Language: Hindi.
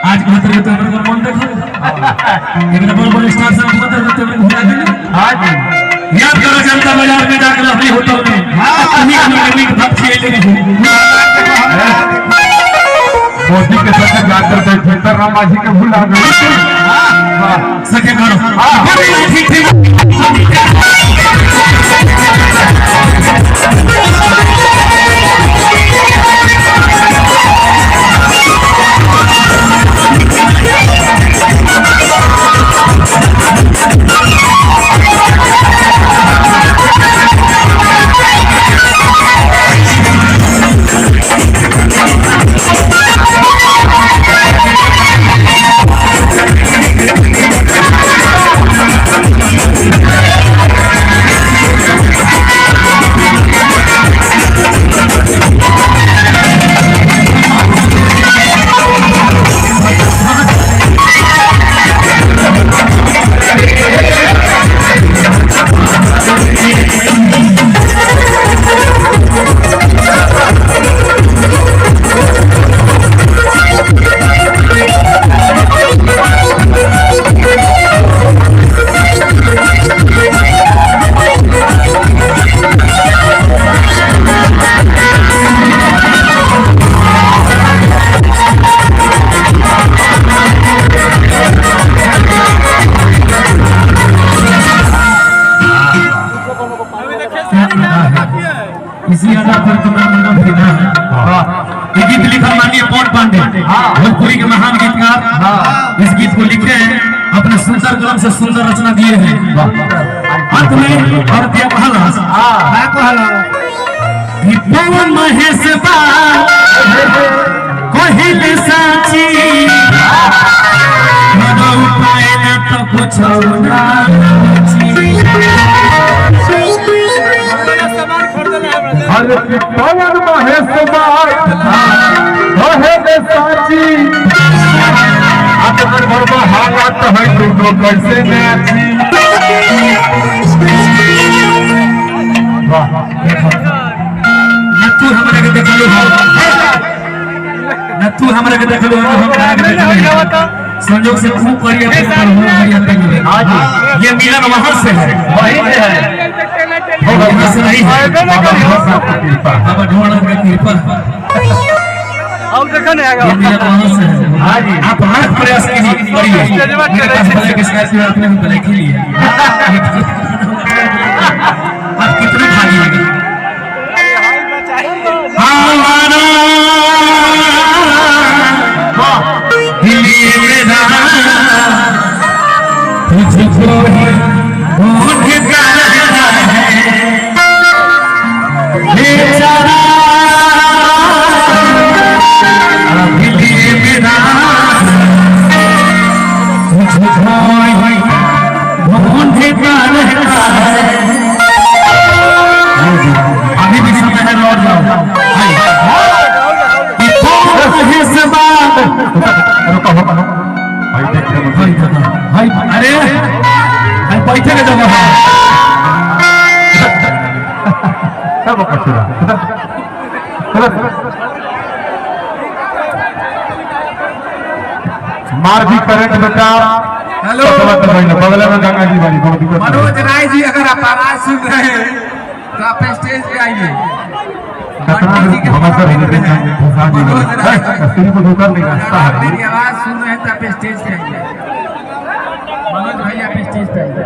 आज कहते रहे तो मेरे को मन देखो एक बड़ स्टार से कहते रहे तो मेरे को भुला देने। हां जी याद करो जनता बाजार में जाकर अपनी होटल में मीट भात खेल लेंगे। मोदी के साथ जाकर बैठे राम माझी के भुला गए। सके करो ठीक ठीक इसी आधार पर तुम्हारा मंडप भेजा है। ये गीत लिखा माननीय पवन पांडे भोजपुरी के महान गीतकार इस गीत को लिखे हैं अपने सुंदर कलम से सुंदर रचना दिए हैं। अंत में और दिया पवन महेश कोहिल साची उपाय न तो कुछ पवन महेश साची अगर बड़बा हालत है तो कैसे नाची। तू हमरा के देखलो न तू हमरा के देखलो संजोग से खूब बढ़िया ये मिलन वहां से है वही है से नहीं है बाबा ढोड़ा का कृपा और देखो नहीं आएगा ये मिलन वहां से है। हां जी आप हर प्रयास करिए के साथ आपने भले के लिए आप कितने भागी हैं तुझको ही बेचारा मेरा तुझको ही ढूंढता रहता है। अभी भी समय है लौट जाओ भाई अरे बैठे के जगह मार भी करंट बेटा। हेलो बगल में गंगा जी वाली बहुत दिक्कत। मनोज राय जी अगर आप आवाज सुन रहे हैं तो आप स्टेज पे आइए। मेरी आवाज सुन रहे हैं तो आप स्टेज पे आइए। मनोज भाई आप स्टेज पे आइए।